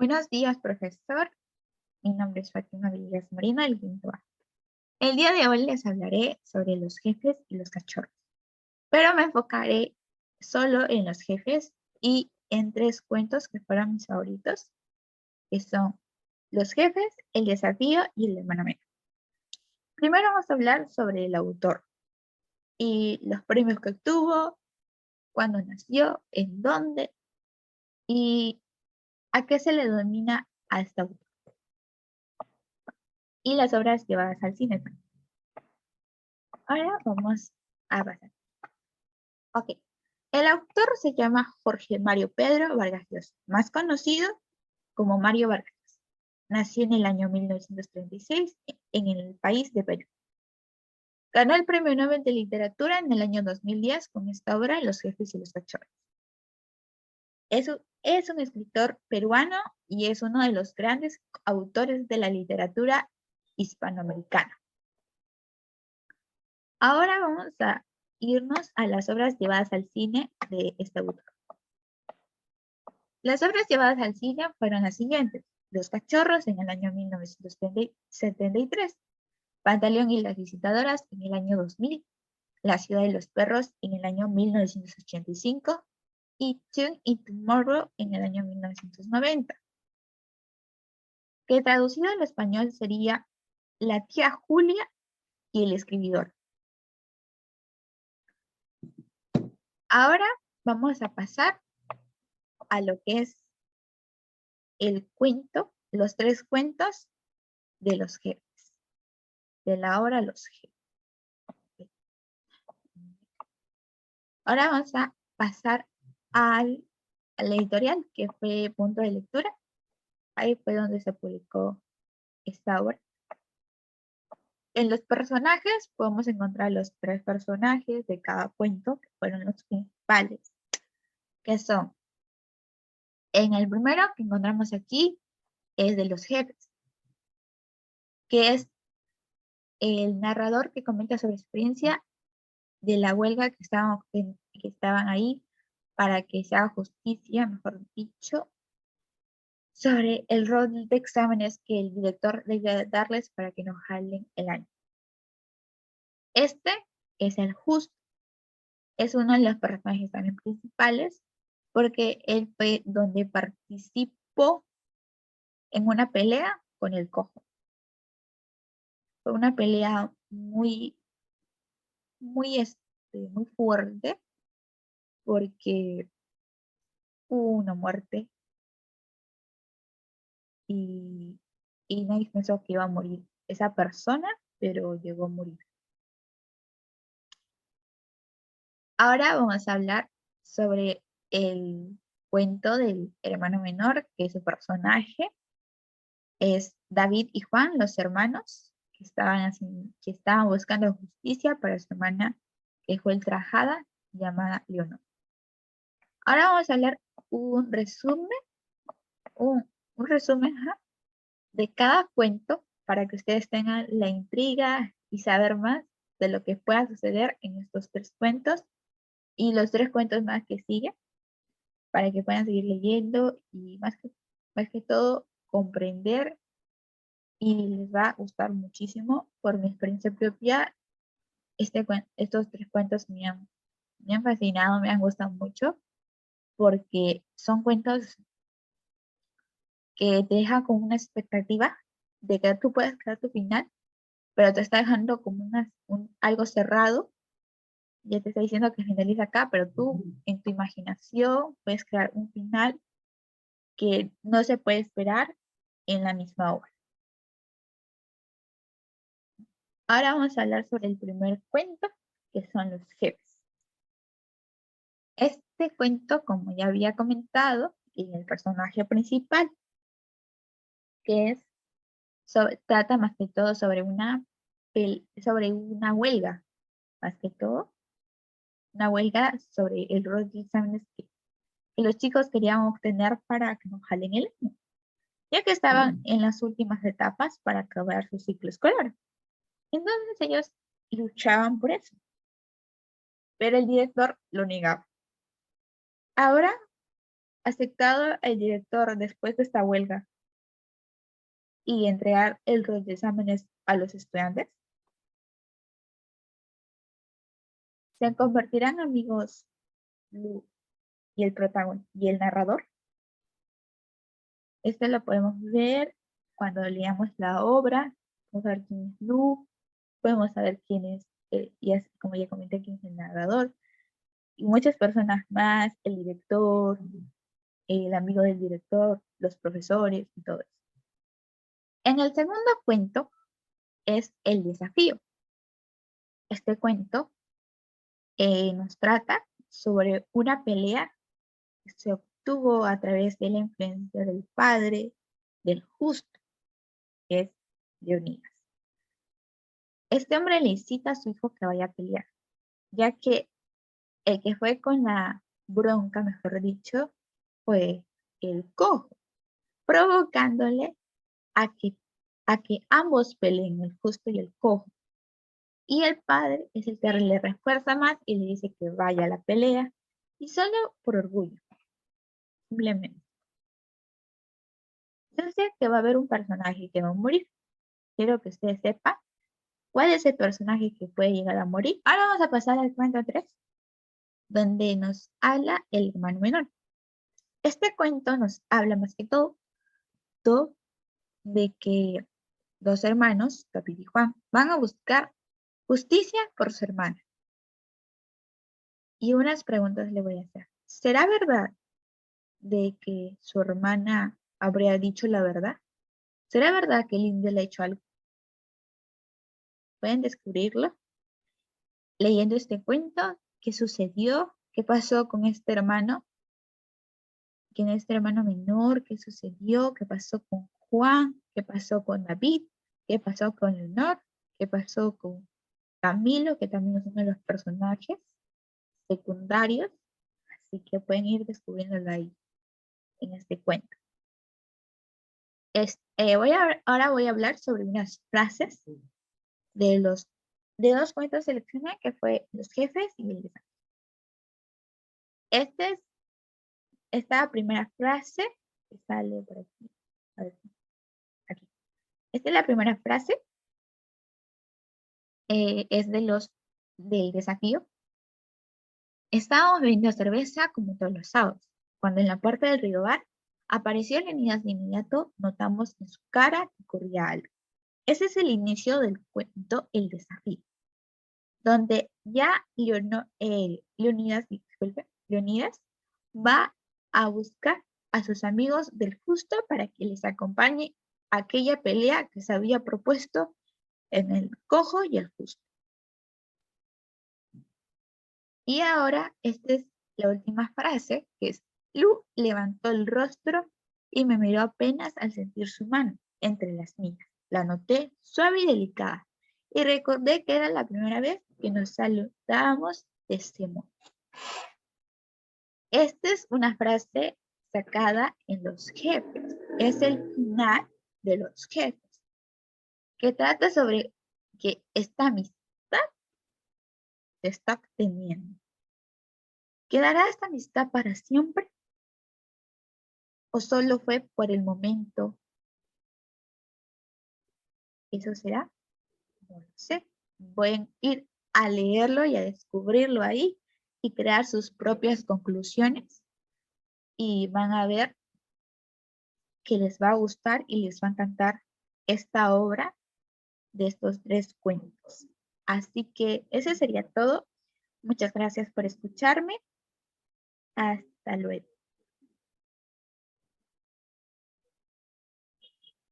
Buenos días, profesor. Mi nombre es Fátima Villegas Moreno del quinto A. El día de hoy les hablaré sobre los jefes y los cachorros, pero me enfocaré solo en los jefes y en tres cuentos que fueron mis favoritos, que son Los jefes, El desafío y El hermano menor. Primero vamos a hablar sobre el autor y los premios que obtuvo, cuándo nació, en dónde y a qué se le denomina a este autor. Y las obras llevadas al cine. Ahora vamos a pasar. Ok. El autor se llama Jorge Mario Pedro Vargas Llosa, más conocido como Mario Vargas. Nació en el año 1936 en el país de Perú. Ganó el Premio Nobel de Literatura en el año 2010 con esta obra Los jefes y los cachorros. Es un escritor peruano y es uno de los grandes autores de la literatura hispanoamericana. Ahora vamos a irnos a las obras llevadas al cine de este autor. Las obras llevadas al cine fueron las siguientes: Los cachorros en el año 1973, Pantaleón y las visitadoras en el año 2000, La ciudad de los perros en el año 1985 y Tune y Tomorrow en el año 1990, que traducido al español sería La tía Julia y el escribidor. Ahora vamos a pasar a lo que es el cuento, los tres cuentos de los jefes, de la obra Los jefes. Ahora vamos a pasar a la editorial, que fue Punto de Lectura. Ahí fue donde se publicó esta obra. En los personajes podemos encontrar los tres personajes de cada cuento, que fueron los principales, que son, en el primero que encontramos aquí, es de los jefes, que es el narrador que comenta sobre su experiencia de la huelga que estaban ahí para que se haga justicia, mejor dicho, sobre el rol de exámenes que el director debe darles para que no jalen el año. Este es el justo, es uno de los personajes también principales, porque él fue donde participó en una pelea con el cojo. Fue una pelea muy fuerte, porque hubo una muerte y, y nadie pensó que iba a morir esa persona, pero llegó a morir. Ahora vamos a hablar sobre el cuento del hermano menor, que su personaje es David y Juan, los hermanos, que estaban buscando justicia para su hermana que fue ultrajada, llamada Leonor. Ahora vamos a hablar un resumen, un resumen de cada cuento para que ustedes tengan la intriga y saber más de lo que pueda suceder en estos tres cuentos y los tres cuentos más que siguen, para que puedan seguir leyendo y más que todo comprender, y les va a gustar muchísimo. Por mi experiencia propia, estos tres cuentos me han fascinado, me han gustado mucho, porque son cuentos que te dejan con una expectativa de que tú puedes crear tu final, pero te está dejando como algo cerrado. Ya te está diciendo que finaliza acá, pero tú en tu imaginación puedes crear un final que no se puede esperar en la misma obra. Ahora vamos a hablar sobre el primer cuento, que son los jefes. Este cuento, como ya había comentado, tiene el personaje principal, que trata más que todo sobre sobre una huelga, más que todo, una huelga sobre el rol de exámenes que los chicos querían obtener para que no jalen el año, ya que estaban en las últimas etapas para acabar su ciclo escolar. Entonces ellos luchaban por eso, pero el director lo negaba. Ahora aceptado el director después de esta huelga y entregar el rol de exámenes a los estudiantes? ¿Se convertirán amigos Lu y el protagonista y el narrador? Esto lo podemos ver cuando leamos la obra. Podemos ver quién es Lu, podemos saber quién es, y así como ya comenté, quién es el narrador, y muchas personas más, el director, el amigo del director, los profesores y todo eso. En el segundo cuento es El desafío. Este cuento nos trata sobre una pelea que se obtuvo a través de la influencia del padre del justo, que es Leonidas. Este hombre le incita a su hijo que vaya a pelear, ya que el que fue con la bronca, mejor dicho, fue el cojo, provocándole a que ambos peleen, el justo y el cojo. Y el padre es el que le refuerza más y le dice que vaya a la pelea, y solo por orgullo, simplemente. Yo sé que va a haber un personaje que va a morir. Quiero que usted sepa cuál es el personaje que puede llegar a morir. Ahora vamos a pasar al cuento 3, donde nos habla el hermano menor. Este cuento nos habla más que todo de que dos hermanos, David y Juan, van a buscar justicia por su hermana. Y unas preguntas le voy a hacer. ¿Será verdad de que su hermana habría dicho la verdad? ¿Será verdad que el indio le ha hecho algo? ¿Pueden descubrirlo leyendo este cuento? ¿Qué sucedió? ¿Qué pasó con este hermano? ¿Quién es este hermano menor? ¿Qué sucedió? ¿Qué pasó con Juan? ¿Qué pasó con David? ¿Qué pasó con Leonor? ¿Qué pasó con Camilo, que también es uno de los personajes secundarios? Así que pueden ir descubriéndolo ahí en este cuento. Ahora voy a hablar sobre unas frases de dos cuentos seleccionados, que fue Los jefes y el desafío. Esta primera frase que sale por aquí. A ver, aquí. Esta es la primera frase. Es del desafío. Estábamos bebiendo cerveza como todos los sábados, cuando en la puerta del río Bar apareció Leonidas. De inmediato notamos en su cara que ocurría algo. Ese es el inicio del cuento El desafío, donde ya Leonidas va a buscar a sus amigos del justo para que les acompañe a aquella pelea que se había propuesto en el cojo y el justo. Y ahora, esta es la última frase, que es: Lu levantó el rostro y me miró apenas al sentir su mano entre las mías. La noté suave y delicada, y recordé que era la primera vez que nos saludábamos de este modo. Esta es una frase sacada en Los jefes. Es el final de Los jefes, que trata sobre que esta amistad se está teniendo. ¿Quedará esta amistad para siempre? ¿O solo fue por el momento? ¿Eso será? No lo sé. Pueden ir a leerlo y a descubrirlo ahí y crear sus propias conclusiones, y van a ver que les va a gustar y les va a encantar esta obra de estos 3 cuentos. Así que ese sería todo. Muchas gracias por escucharme. Hasta luego.